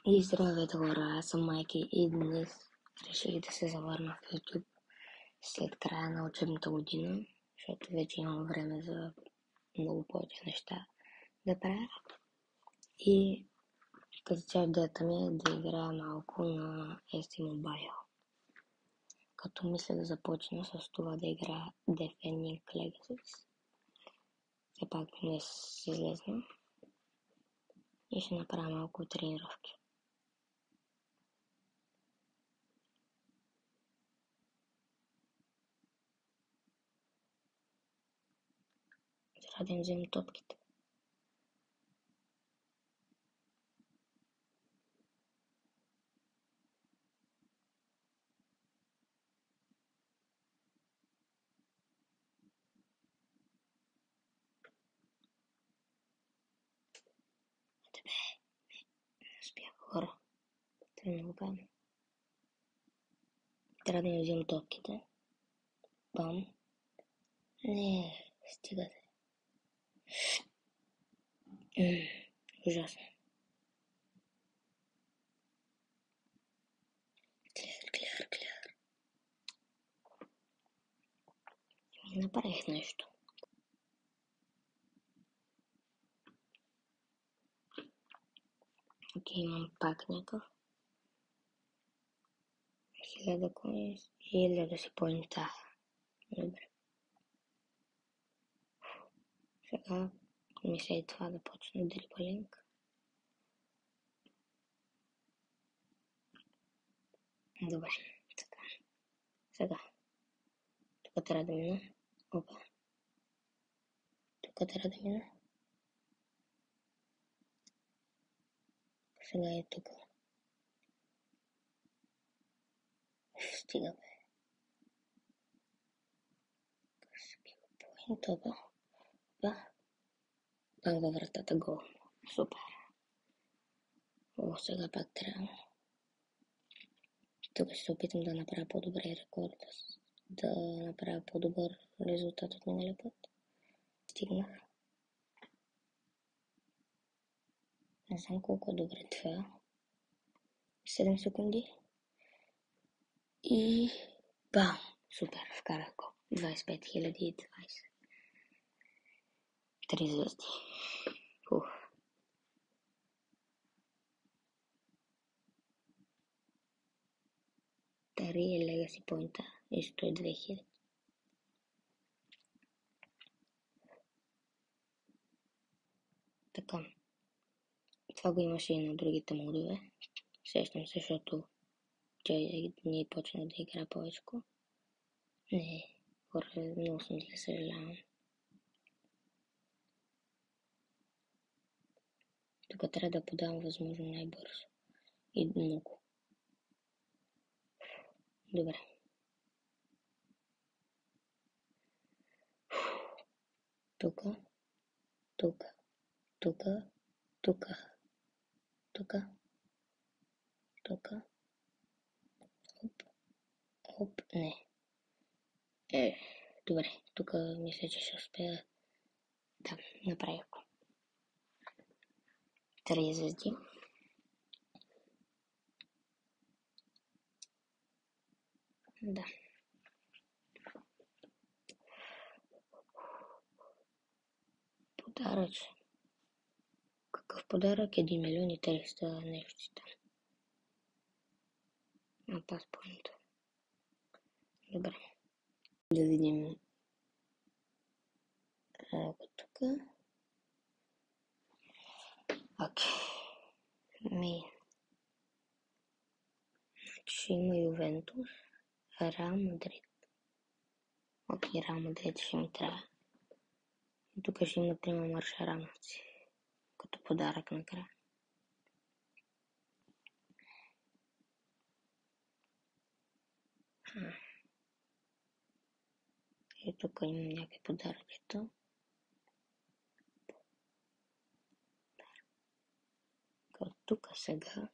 И здравейте хора, аз съм Майки и днес реших да се завърна в YouTube след края на учебната година, защото вече имам време за много повече неща да правя. И като цяло идеята ми е да играя малко на ST Mobile. Като мисля да започна с това да играя Defending Legacies. Все пак днес излезна и ще направя малко тренировки. Трябва да им вземем топките. Не успях, хора. Това е много гадно. Трябва да им вземем топките. Бам. Не, стигате. Ужасно. Клер. Направих нещо. Окей, имам пак някакъв. 1000 коин и 1000 си поинта. Добре. Сега мисля и това да почна дрибълинг. Добре, така. Сега. Тук трябва да мина. Опа. Тук трябва да мина. Сега е тук. Стига, бе. Поинта, бе. Да. Пак във вратата гол. Супер. О, сега пак трябва. Тук ще се опитам да направя по-добре рекорд, да направя по-добър резултат от миналия път. Стигнах. Не знам колко е добре това. 7 секунди. И бам! Супер, вкарах го. 25 020. 3 звезди. Ух. Тари е Legacy Point и 102 000. Така. Това го имаше и на другите модове. Сещам се, защото тя не почна да игра повече. Не, хора, много съм зле, съжалявам. Тук трябва да подавам възможно най-бързо. И много. Добре. Тук. Оп, не. Добре, тук мисля, че ще успея да направя го. 3 звезди. Да. Подаръч. Какъв подарък? 1 милион и 300 нещо си там. На паспорта. Добре. Да видим малко тук. Окей. Значи има Ювентус, Реал Мадрид. Окей, Реал Мадрид ще ми трябва. И тук ще има 3 маршарамовци. Като подарък накрая. И тук имам някакви подаръчета. Като тук сега.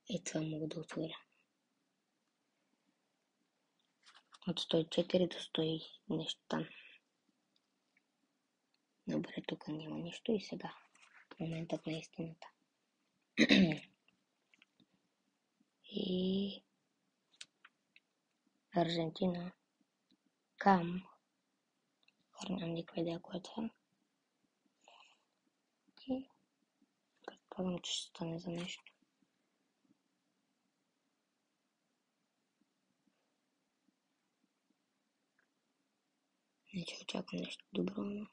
И това мога да отворя. От 104 до 100 нещо там. Добре, тук няма нищо и сега. Моментът на истината. И Аржентина. Кам. Хора, нямам никаква идея кое е това. И предполагам, че ще стане за нещо. Не, че очаквам нещо добро, но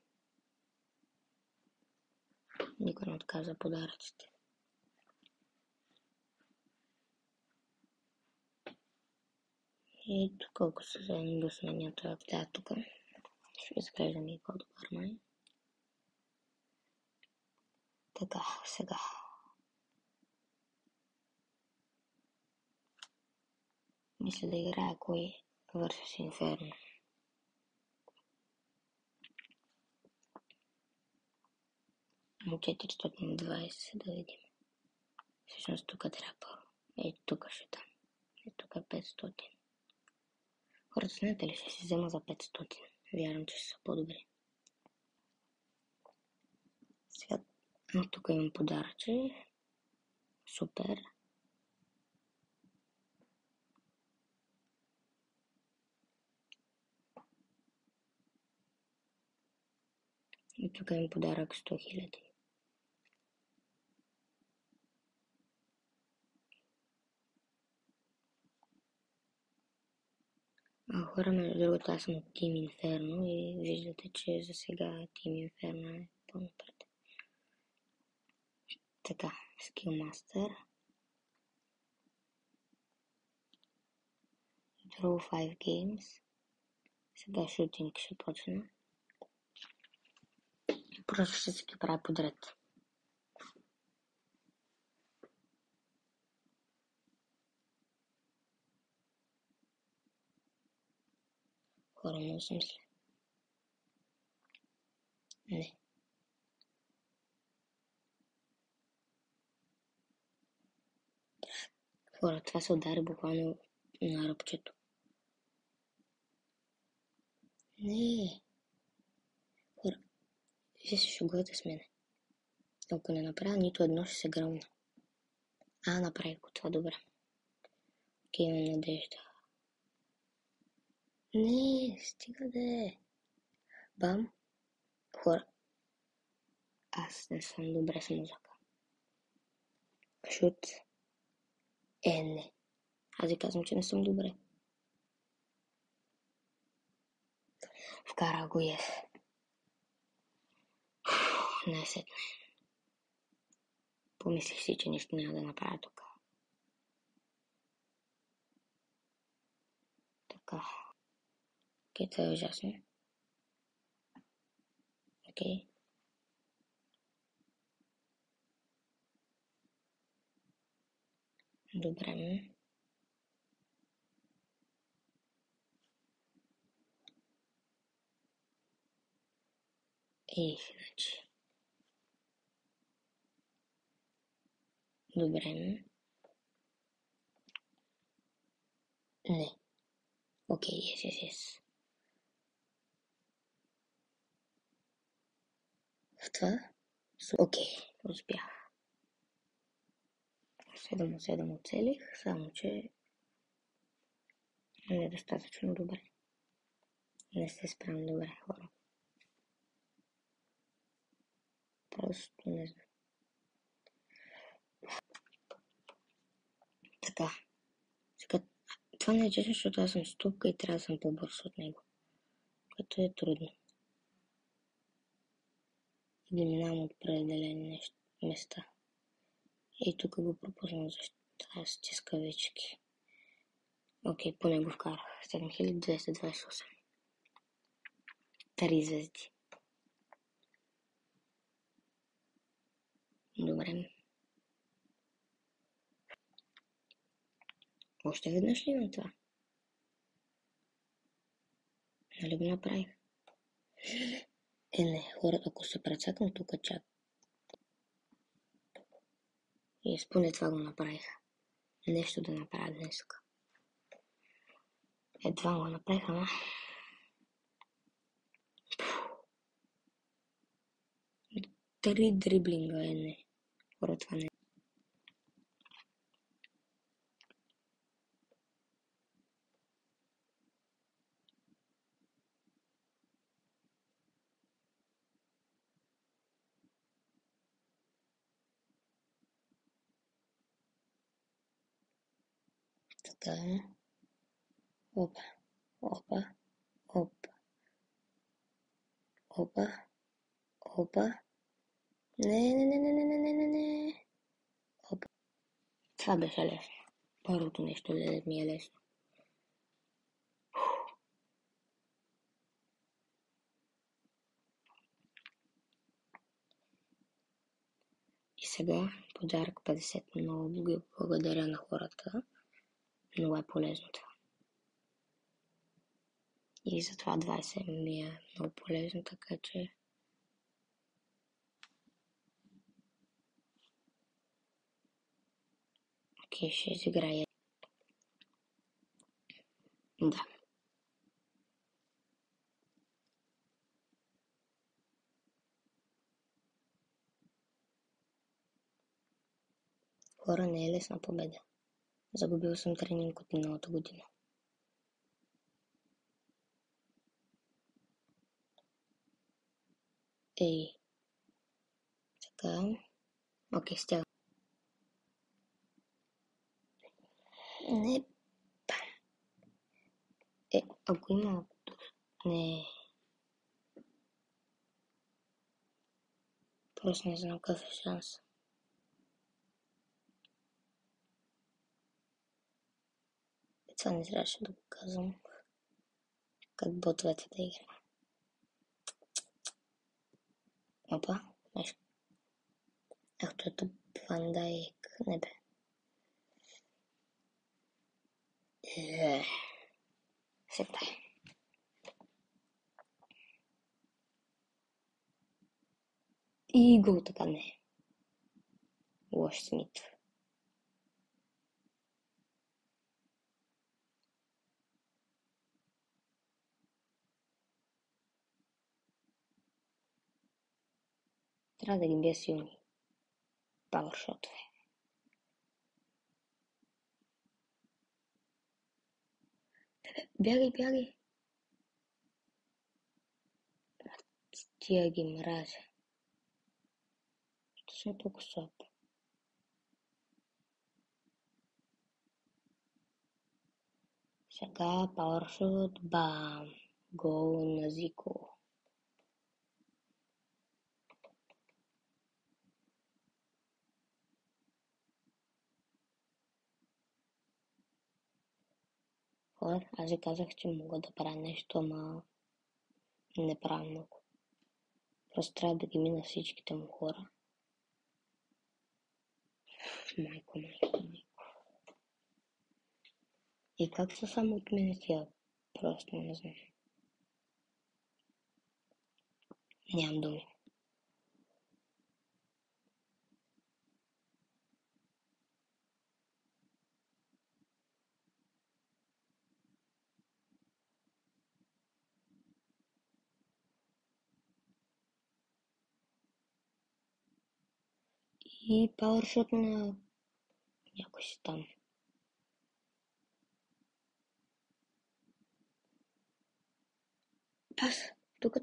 никой не отказа подаръците. И тук колко се заедно да сменя това тук. Ще изглежда ми по-добър май. Така, сега. Мисля да играя кой Versus Inferno. Му 420, да видим. Всъщност тук трябва. Тук ще там. Тук е 500. Хората, знаете ли, ще си взема за 500. Вярвам, че са по-добри. Сега, тук имам подаръче. Супер. И тук имам подарък 100 000. Хора, между другото, аз съм от Team Inferno и виждате, че за сега Team Inferno е по-напред. Така, Skillmaster. Draw 5 games. Сега шутинг ще почна. Просто ще си ги правя подред. Хора, много съм след. Не. Хора, това се удари буквално на ръбчето. Не. Хора, вие се шугувате с мене. Ако не направя нито едно, ще се гръмна. Направих го това, добре. Окей, имам надежда. Не, стига да е. Бам. Хора, аз не съм добре с музъка. Шут. Не. Аз ви казвам, че не съм добре. Вкара го ес. Най-сетне. Помислих си, че нищо няма да направя тук. Така. Окей, това е ужасно. Окей. Добре. Значи. Добре. Не. Окей, yes. В това? Окей, успях. 7 от 7 оцелих, само че не е достатъчно добре. Не се справям добре, хора. Просто не знам. Така. Сега, това не е честно, защото аз съм ступка и трябва да съм по-бърз от него. Което е трудно. Да минавам от определени места. И тук го пропуснах, защото трябва да стиска вечки. Окей, поне го вкарах. 7228. 3 звезди. Добре. Още веднъж ли имам това? Нали го направих? Не, хората, ако се прецакам тук чак. И поне това го направих. Нещо да направя днес. Едва го направих, ама. Три дриблинга не. Хора, това не. Така. Опа, опа, опа, опа, опа. Не. Опа. Това беше лесно. Първото нещо да ми е лесно. И сега подарък 50. Много ги благодаря на хората. Много е полезно това. И затова 20 ми е много полезно, така че... Окей, ще изиграя. Да. Хора, не е лесна победа. Загубил съм тренинг от миналата година. Ей. Така. Окей, стяга. Не. Ако има... Не. Просто не знам какъв е шанс. Това не трябваше да го казвам. Как ботовете да игра. Опа, нещо. Ах, това Ван Дайк. Не бе. Сега. И гол така не. Лош Смит. Трябва да ги бия силни. Пауършотове. Бягай. Тия ги мразя. Що съм толкова слаб? Сега пауършот. Бам. Гол на Зико. Хора, аз ви казах, че мога да правя нещо, ама не правя много. Просто трябва да ги мина всичките му хора. Майко. И как са само от мене тия? Просто не знам. Нямам думи. И пауършот на някой си там. Пас! Тук.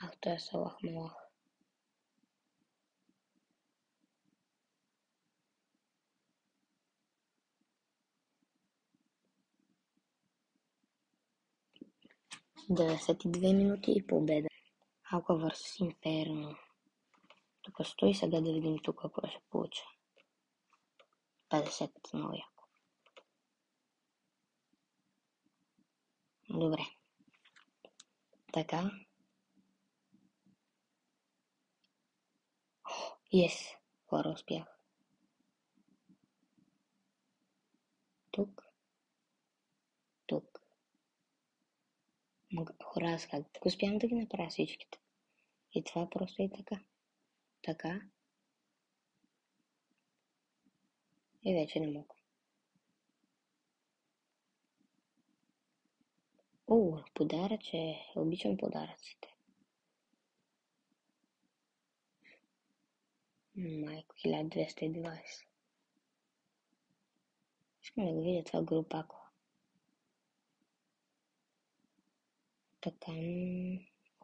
Ах, той е Салах Малах. ...92 минути и победа. Алка vs Инферно. Тук стои сега да видим тук какво ще получа. 50, много яко. Добре. Така. Yes, хора, успях. Тук. Хора, аз как успявам да ги направя всичките? И това просто е така. Така. И вече не мога. Подаръче. Обичам подаръците. Майко, 1220. Искам да го видя това групако. Така.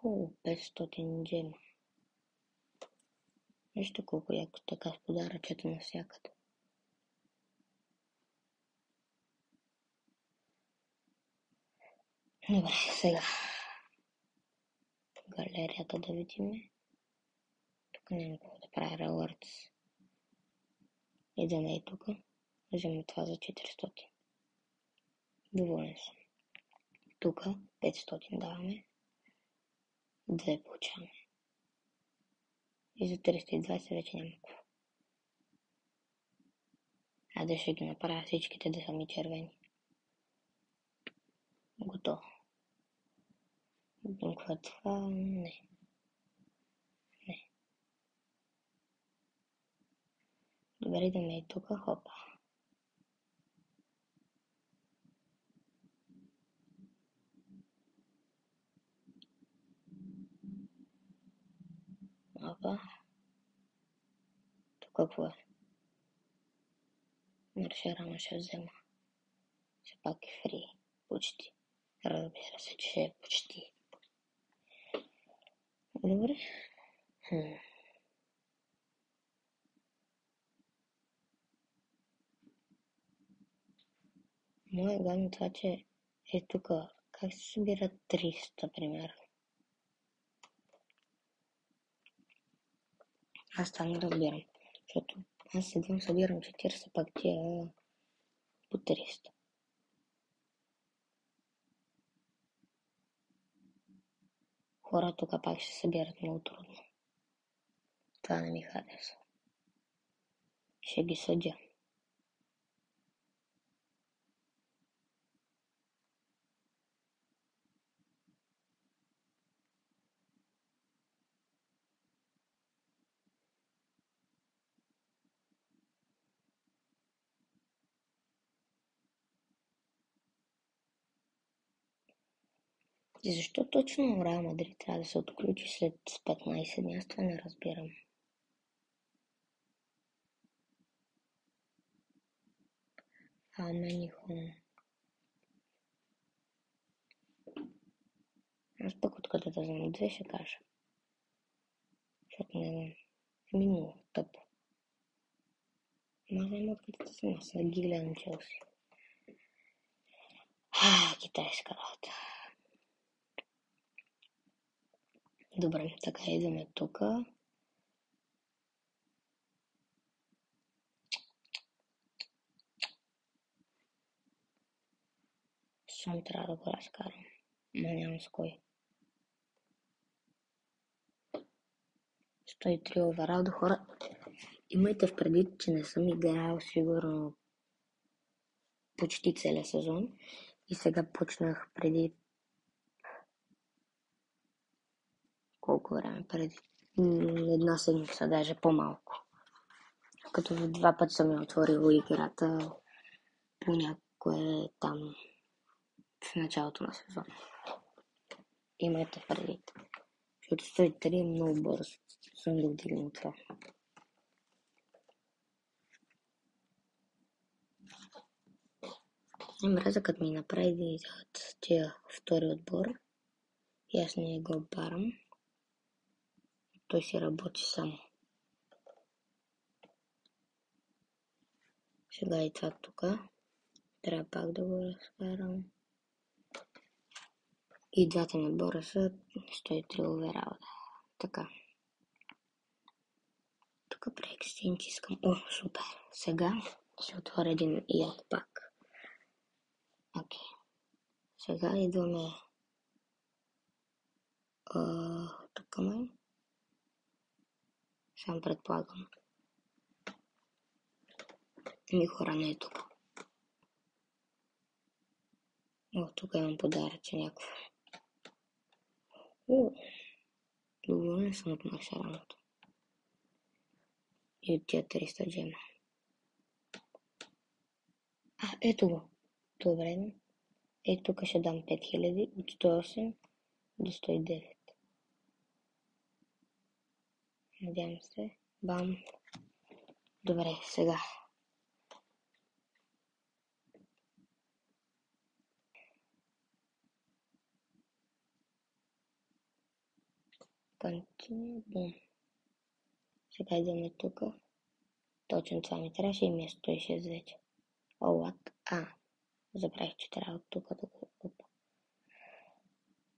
500 джема. Вижте колко яко така с подаръчета навсякъде. Добре, сега галерията да видим. Тук няма какво да правя rewards. Идеме и тук. Вземем това за 400. Доволен съм. Тук 500 даваме. 2 получаваме. И за 320 вече няма какво. Айде ще ги направя всичките да са ми червени. Готово. Какво е това? Не. Добре, идеме и тук. Хопа. Опа. Тук какво е? Рано ще взема. Все пак е фри. Почти. Разбира се, че е почти. Добре. Моя главно това, че е тук. Как се събират 300, примерно? Аз там не разбирам. Защото аз седвам събирам 40, пак тия по 300. Хора тук пак ще събират много трудно. Това не ми хареса. Ще ги съдя. И защо точно Реал Мадрид трябва да се отключи след 15 дни? Аз това не разбирам. Хон. Аз пък откъде да знам, 2 ще кажа. Защото не знам. Много тъпо. Ама знам откъде да знам, аз да ги гледам Челси. Китайска работа. Добре, така идваме тук. Сам трябва да го разкарам. Ма нямам с кой. 103 оверал до хора. Имайте в предвид, че не съм играл сигурно почти целия сезон. И сега почнах преди колко време? Преди една седмица, даже по-малко. Като 2 пъти съм я отворил играта по някое там в началото на сезона. Имайте предвид. Защото 103 е много бързо. Съм го вдигнал това. Мразъкът ми направи да изядат тия втори отбор. И аз не го барам. Той си работи сам. Сега и това тук. Трябва пак да го разкарам. И двата ми отбора са 103 оверал. Така. Тук преекстенч искам. О, супер. Сега ще отворя един як пак. Окей. Сега идваме тук май. Сам предполагам. Ми хора не е тук. О, тук имам подаръче някакво. Доволен съм от максараното. И от тия 300 джема. Ето го. Добре. Ето тук ще дам 5000 от 108 до 109. Надявам се. Бам. Добре, сега. Continue. Бум. Сега идваме тук. Точно това ми трябваше и ми е 106 вече. О, what? Забравих, че трябва от тук да го...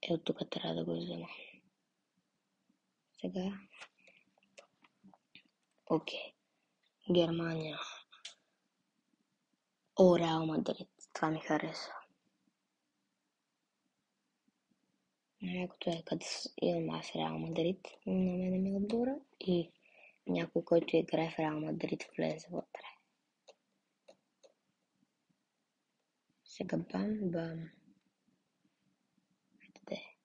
Ето тук трябва да го взема. Сега. Окей. Германия. О, Реал Мадрид. Това ми хареса. Най-якото е като имам аз Реал Мадрид, на мене ми отбора и някой, който играе в Реал Мадрид, влезе вътре. Сега бам. Ето де.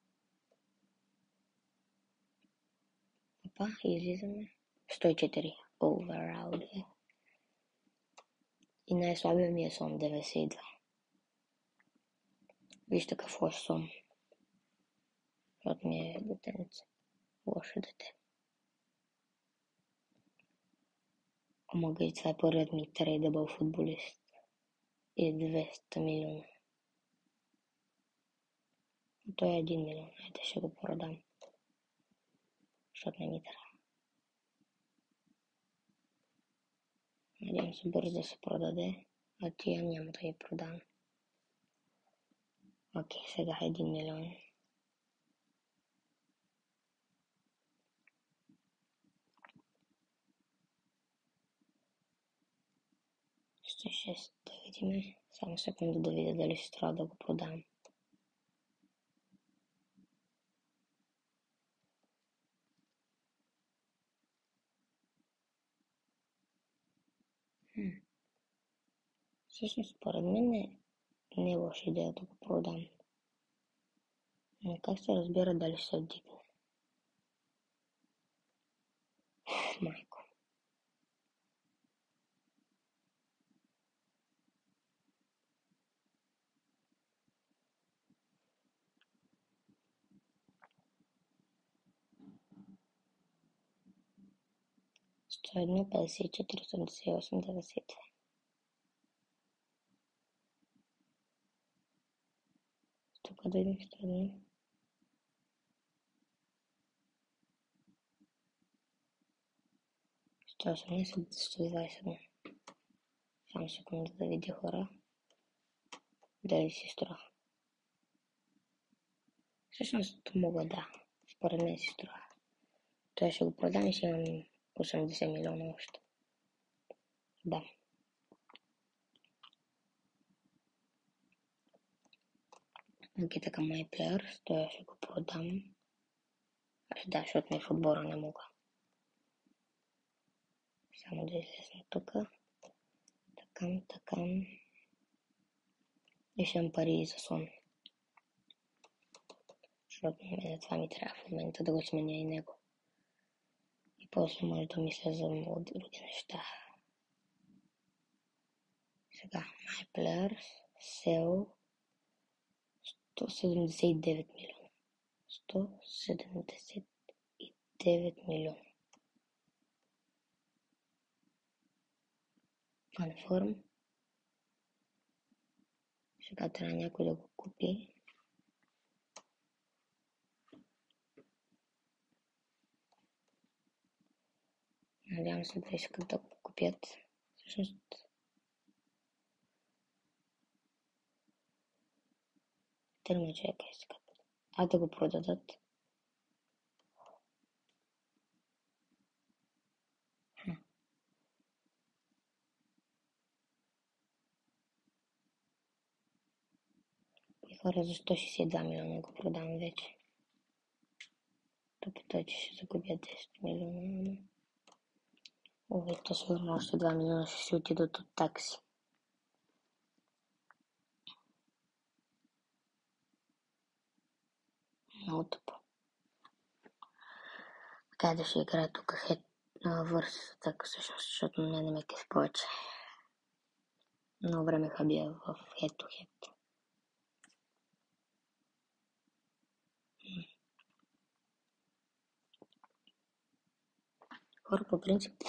Опа, излизаме. 104. Overall де. И най-слабия ми е сон 92. Вижте какъв лош сон. Защото ми е детенце. Лошо дете. Омага и това е първият ми трейдабъл футболист. И 200 милиона. Той е 1 милион. Айде ще го продам. Защото не ми трябва. Надявам се бързо да се продаде, а тия няма да ги продам. Окей, сега 1 милион. Ще 6 да видим. Само секунда да видя дали ще трябва да го продам. Всъщност, според мен не е лоша идея да го продам. Но как се разбира дали ще се вдигне? Майко. Сто 54, 88, 92. Тук да видим 101. Сто 18, 121. Само секунда да видя хора. Дали си струва. Всъщност мога да. Според мен си струва. Той ще го продам и ще имам 80 милиона още. Да. Окей, така My Players, той ще го продам. Да, защото ми в отбора не мога. Само да излезна тук. Така. И ще имам пари за сон. Защото това ми трябва в момента да го сменя и него. И после може да мисля за много други неща. Сега, My Players, Sell, 179 милиона. 179 милиона. Confirm. Сега трябва някой да го купи. Надявам се да искат да го купят. Всъщност търма човека искат. А да го продадат. И хора за 162 милиона го продавам вече. Той че ще загубят 10 милиона. Ове, то сигурно още 2 милиона ще си отидат от такси. Много тъпо. Така да ще играя тук върс така всъщност, защото не ме кеф повече. Много време хабия в head-to-head. Хора, по принцип,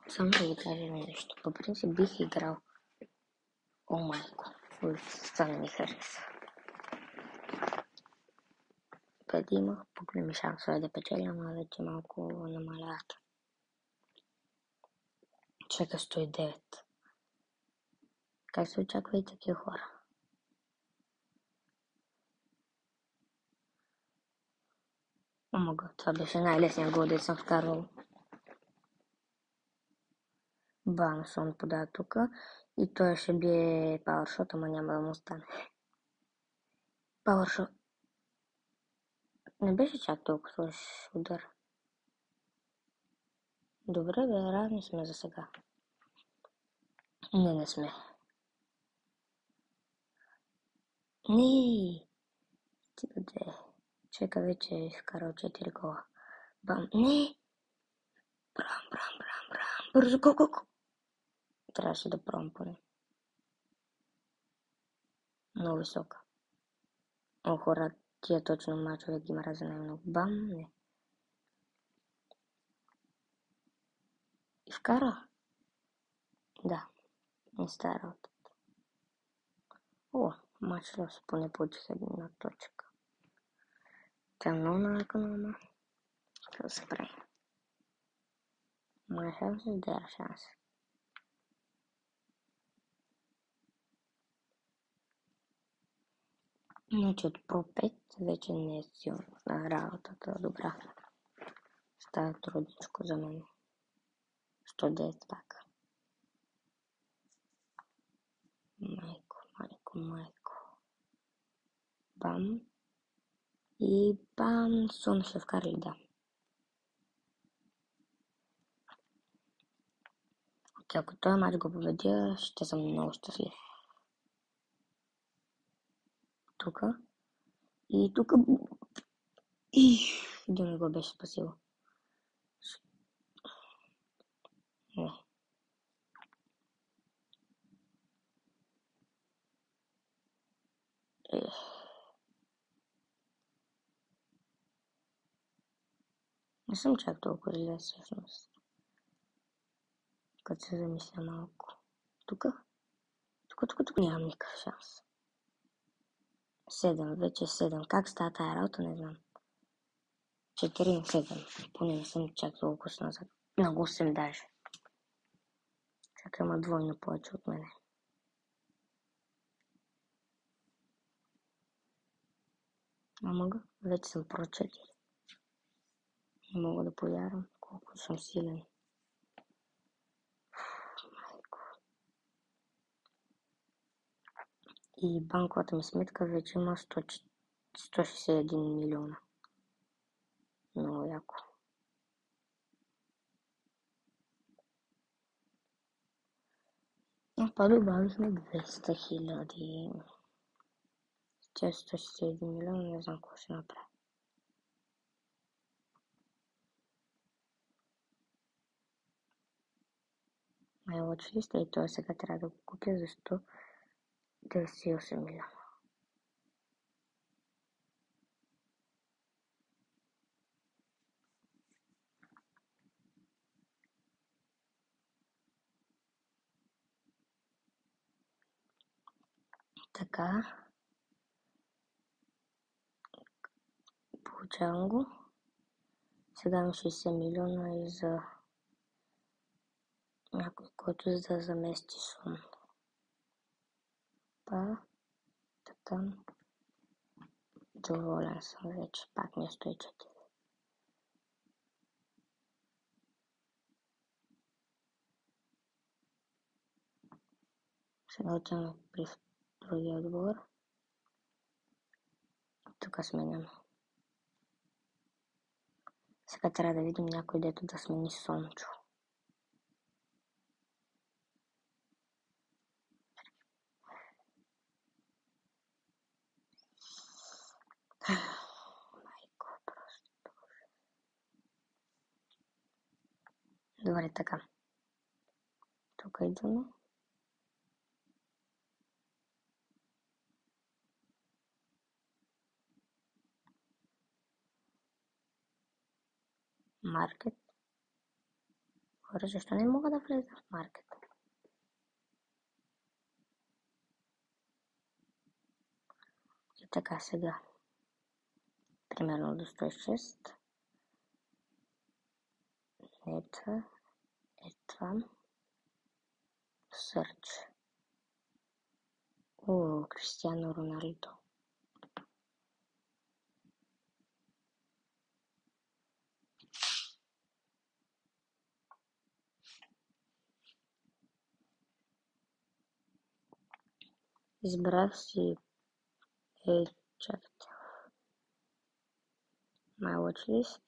само да ви кажа нещо. По принцип бих играл. О, майко. Това не ми хареса. Преди имах по-големи шансове да печеля, но вече малко намаляват. Чека 109. Как се очаква и такива хора? Омага, това беше най-лесният гол, да съм вкарвал. Бам, Сон подава тук и той ще бие пауършот, ама няма да му стане. Пауършот. Не беше чак толкова сложиш удар. Добре, бе, равни сме за сега. Не сме. Не. Ти бъде. Чека вече е вкарал 4 гола. Бам. Не. Брам. Бързо, колко. Трябваше да пробвам поне. Много висока. О, хора, тия точно мачове ги мразя най-много. Бам, не. И вкара. Да, не стара работа. О, мач лос, поне получих една точка. Тя е много налъкана, какво да се прави? Моя шанс е да е шанс. Значи от Pro 5 вече не е силно работата добра. Става трудничко за мен. 110 пак. Майко. Бам. И бам, Сон ще вкара ли, да. Ако този мач го победя, ще съм много щастлив. Тука. И тука. И един не го беше спасил. Не. Не съм чак толкова зле всъщност. Като се замисля малко. Тук нямам никакъв шанс. 7, вече 7. Как става тая работа, не знам. 4 на 7. Поне не съм чак толкова назад. На 8 даже. Чак има двойно повече от мене. Ама вече съм про 4. Не мога да повярвам колко съм силен. Майко. И банковата ми сметка вече има 161 милиона. Много яко. Па добавихме 200 хиляди. 161 милиона, не знам какво ще направя. Май watchlist и това сега трябва да го купя за 198 милиона. Така. Получавам го. Сега има 60 милиона и за някой, който да замести Сон. Така. Доволен съм вече. Пак ми е 104. Сега отиваме при другия отбор. Тук сменяме. Сега трябва да видим някой, дето да смени Сончо. Майко, просто. Добре, така. Тук идваме. Маркет. Хора, защо не мога да влеза в маркет? И така сега. Примерно до 106. Ето. Това. Сърч. О, Кристиано Роналдо. Избрах си чакайте, My Watchlist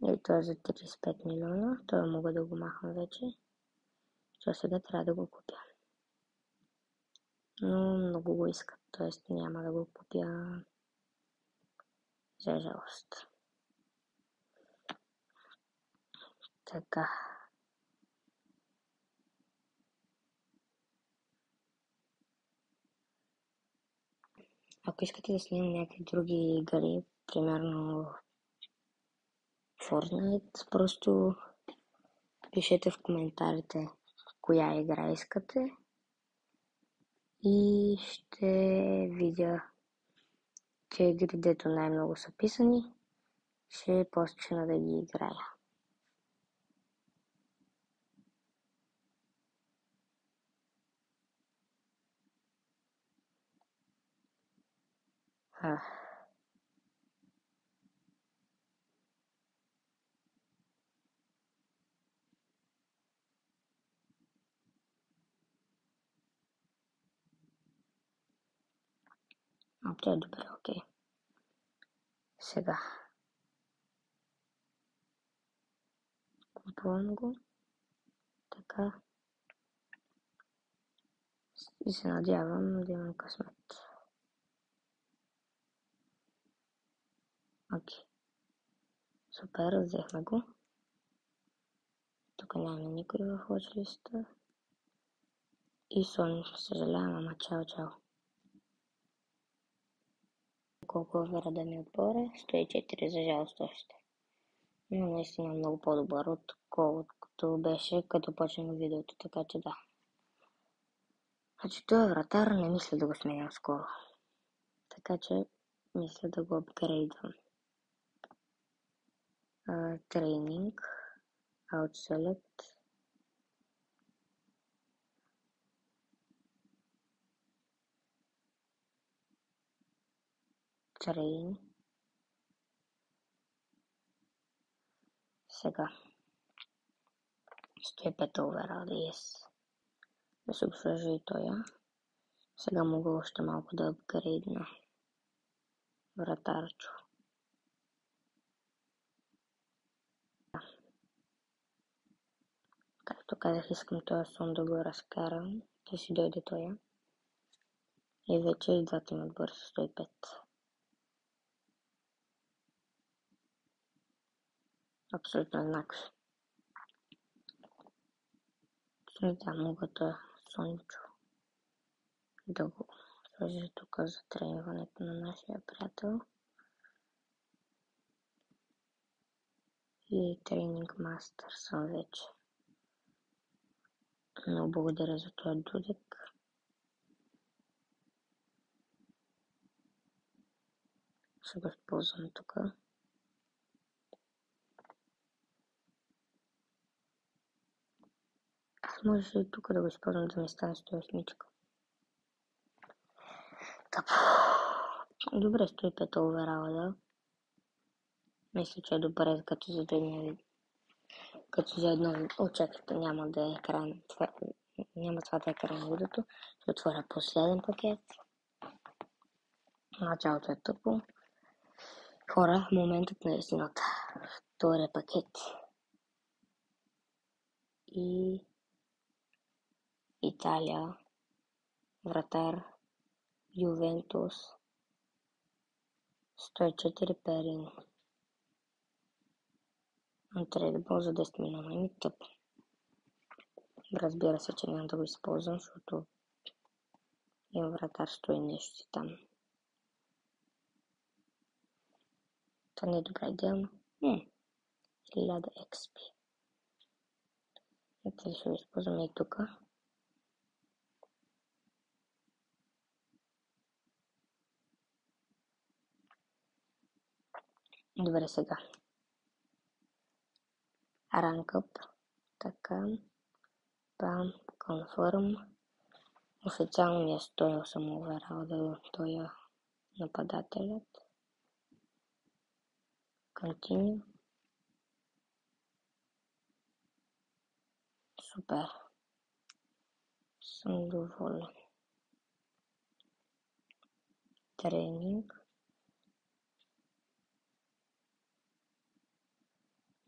и той е за 35 милиона. Той мога да го махам вече. То сега трябва да го купя. Но много го искат, т.е. няма да го купя за жалост. Така. Ако искате да снимам някакви други игри, примерно Fortnite, просто пишете в коментарите коя игра искате и ще видя, че игри, дето най-много са писани, ще почна да ги играя. Това е добре, окей. Сега. Купувам го. Така. И се надявам да имам късмет. Окей. Супер, взехме го. Тук няма никой в watchlist-а. И сон, съжалявам, ама чао. Колко вера да ми отборе? 104 за жалост още. Но наистина много по-добър, отколкото беше като почнем видеото, така че да. Значи този вратар не мисля да го сменям скоро. Така че мисля да го апгрейдвам. Тренинг. Outselect. Train. Сега. 105 оверал, yes. Да се го сложа и тоя. Сега мога още малко да апгрейдна вратарчо. Както казах, искам този сон да го разкарам, да си дойде тоя. И вече и двата ми отбора са 105. Абсолютно еднакви. Да, мога да Соничо да го сложа тук за тренирането на нашия приятел. И тренинг мастър съм вече. Много благодаря за този дудек. Ще го използвам тук. Аз може и тук да го използвам да ми стане 108. Добре, 105 оверала, да. Мисля, че е добре, като за едно очаквате, няма да е край. Няма това да е край на видеото. Ще отворя последен пакет. Началото е тъпо. Хора, моментът на истината. Втория пакет. И Италия. Вратар. Ювентус. 104 Перин. Untradeable за 10 милиона. И тъп. Разбира се, че няма да го използвам, защото имам вратар, стои нещо си там. Това не е добра идея, но 1000 XP. Ето ще го използваме и тук. Добре, сега. Rank up. Така. Бам. Confirm. Официално ми е 108 оверал да той е нападателят. Continue. Супер. Съм доволен. Тренинг.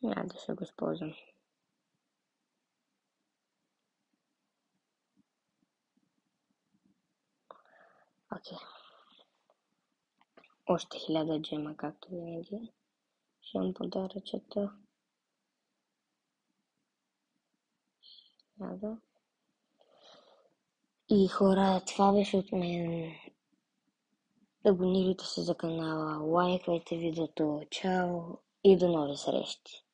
Няма да ще го използвам. Окей. Още 1000 джема, както винаги. Ще имам подаръчета. 1000. И хора, това беше от мен. Абонирайте се за канала, лайквайте видеото. Чао и до нови срещи!